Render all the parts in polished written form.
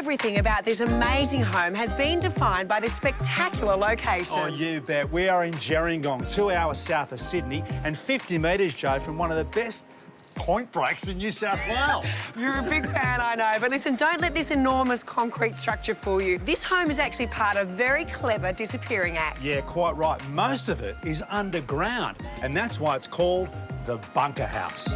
everything about this amazing home has been defined by this spectacular location. Oh, you bet. We are in Gerringong, 2 hours south of Sydney, and 50 metres, Joe, from one of the best point breaks in New South Wales. You're a big fan, I know. But listen, don't let this enormous concrete structure fool you. This home is actually part of a very clever disappearing act. Yeah, quite right. Most of it is underground, and that's why it's called the bunker house.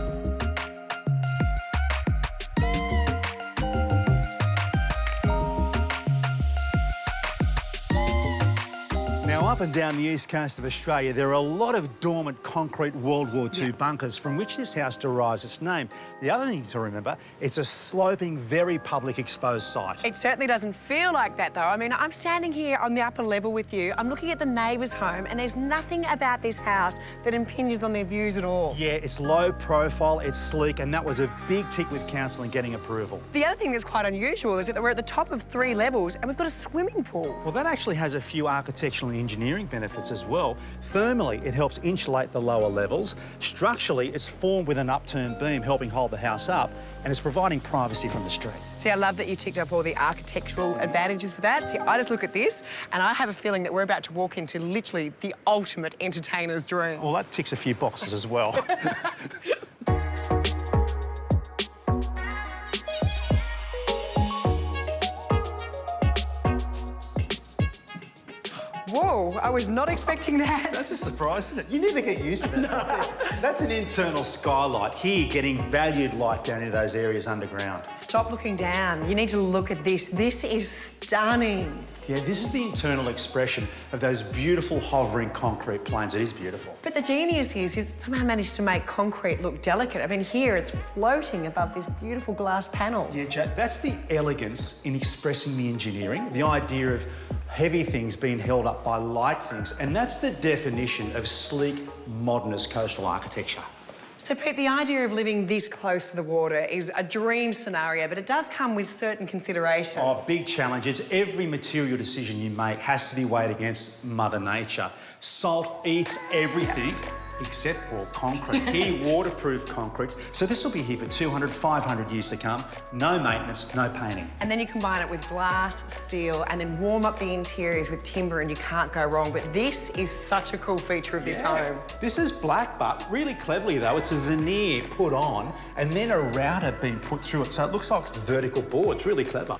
Now, up and down the east coast of Australia, there are a lot of dormant concrete World War II bunkers from which this house derives its name. The other thing to remember, it's a sloping, very public exposed site. It certainly doesn't feel like that, though. I mean, I'm standing here on the upper level with you. I'm looking at the neighbour's home, and there's nothing about this house that impinges on their views at all. Yeah, it's low profile, it's sleek, and that was a big tick with council in getting approval. The other thing that's quite unusual is that we're at the top of 3 levels, and we've got a swimming pool. Well, that actually has a few architectural and engineering benefits as well. Thermally, it helps insulate the lower levels. Structurally, it's formed with an upturned beam, helping hold the house up, and it's providing privacy from the street. See, I love that you ticked off all the architectural advantages for that. See, I just look at this, and I have a feeling that we're about to walk into literally the ultimate entertainer's dream. Well, that ticks a few boxes as well. Whoa, I was not expecting that. That's a surprise, isn't it? You never get used to that. No. That's an internal skylight here, getting valued light down into those areas underground. Stop looking down. You need to look at this. This is stunning. Yeah, this is the internal expression of those beautiful hovering concrete planes. It is beautiful. But the genius is he's somehow managed to make concrete look delicate. I mean, here it's floating above this beautiful glass panel. Yeah, Jack, that's the elegance in expressing the engineering, the idea of heavy things being held up by light things, and that's the definition of sleek, modernist coastal architecture. So, Pete, the idea of living this close to the water is a dream scenario, but it does come with certain considerations. Oh, big challenges. Every material decision you make has to be weighed against Mother Nature. Salt eats everything except for concrete. Here, waterproof concrete. So this will be here for 200, 500 years to come. No maintenance, no painting. And then you combine it with glass, steel, and then warm up the interiors with timber, and you can't go wrong. But this is such a cool feature of this home. This is black, but really cleverly, though, it's a veneer put on and then a router being put through it. So it looks like it's vertical board. It's really clever.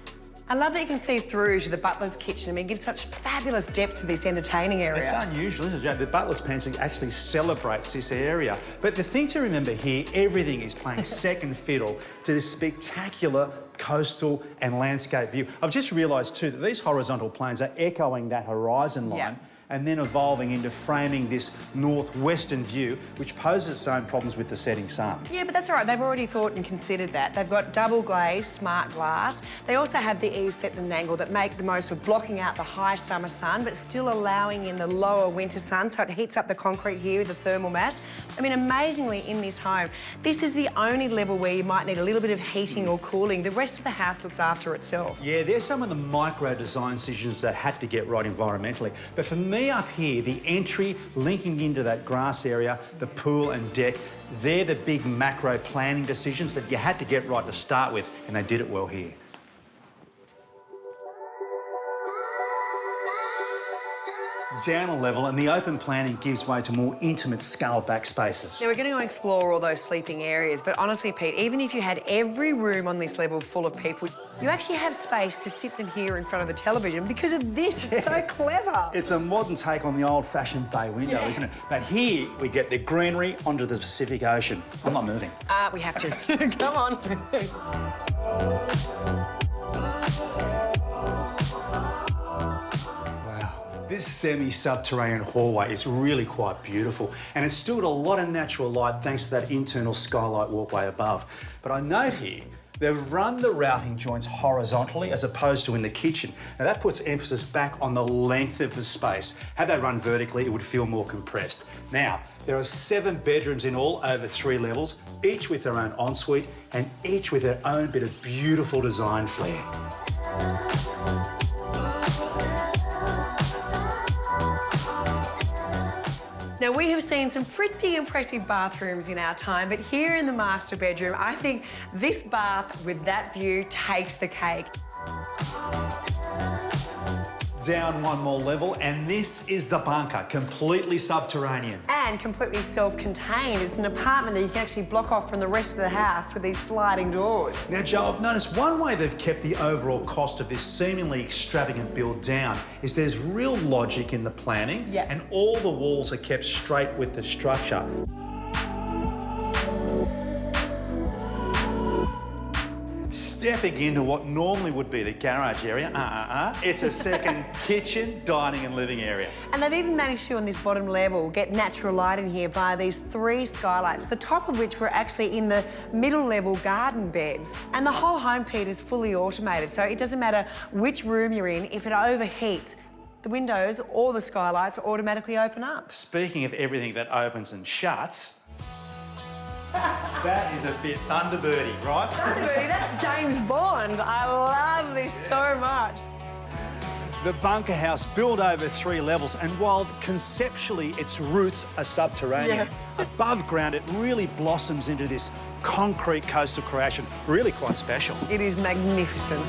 I love that you can see through to the butler's kitchen. I mean, it gives such fabulous depth to this entertaining area. It's unusual, isn't it, Joe? The butler's pantry actually celebrates this area. But the thing to remember here, everything is playing second fiddle to this spectacular coastal and landscape view. I've just realised, too, that these horizontal planes are echoing that horizon line and then evolving into framing this northwestern view, which poses its own problems with the setting sun. Yeah, but that's all right. They've already thought and considered that. They've got double glazed smart glass. They also have the eaves set at an angle that make the most of blocking out the high summer sun, but still allowing in the lower winter sun, so it heats up the concrete here with the thermal mass. I mean, amazingly, in this home, this is the only level where you might need a little bit of heating or cooling. The rest of the house looks after itself. Yeah, there's some of the micro design decisions that had to get right environmentally. But for me up here, the entry linking into that grass area, the pool and deck, they're the big macro planning decisions that you had to get right to start with, and they did it well here. Down a level, and the open planning gives way to more intimate scaled-back spaces. Now, we're going to go explore all those sleeping areas, but honestly, Pete, even if you had every room on this level full of people, you actually have space to sit them here in front of the television because of this. It's so clever. It's a modern take on the old-fashioned bay window, isn't it? But here, we get the greenery onto the Pacific Ocean. I'm not moving. We have to. Come on. This semi-subterranean hallway is really quite beautiful, and it's still got a lot of natural light thanks to that internal skylight walkway above. But I note here, they've run the routing joints horizontally as opposed to in the kitchen. Now that puts emphasis back on the length of the space. Had they run vertically, it would feel more compressed. Now, there are 7 bedrooms in all over 3 levels, each with their own ensuite and each with their own bit of beautiful design flair. Now, we have seen some pretty impressive bathrooms in our time, but here in the master bedroom, I think this bath with that view takes the cake. Down one more level, and this is the bunker, completely subterranean. And completely self-contained. It's an apartment that you can actually block off from the rest of the house with these sliding doors. Now, Joe, I've noticed one way they've kept the overall cost of this seemingly extravagant build down is there's real logic in the planning, and all the walls are kept straight with the structure. Stepping into what normally would be the garage area, it's a second kitchen, dining and living area. And they've even managed to, on this bottom level, get natural light in here via these 3 skylights, the top of which were actually in the middle level garden beds. And the whole home, Pete, is fully automated, so it doesn't matter which room you're in, if it overheats, the windows or the skylights automatically open up. Speaking of everything that opens and shuts, that is a bit Thunderbirdy, right? Thunderbirdy, that's James Bond. I love this so much. The bunker house built over 3 levels, and while conceptually its roots are subterranean, above ground it really blossoms into this concrete coastal creation, really quite special. It is magnificent.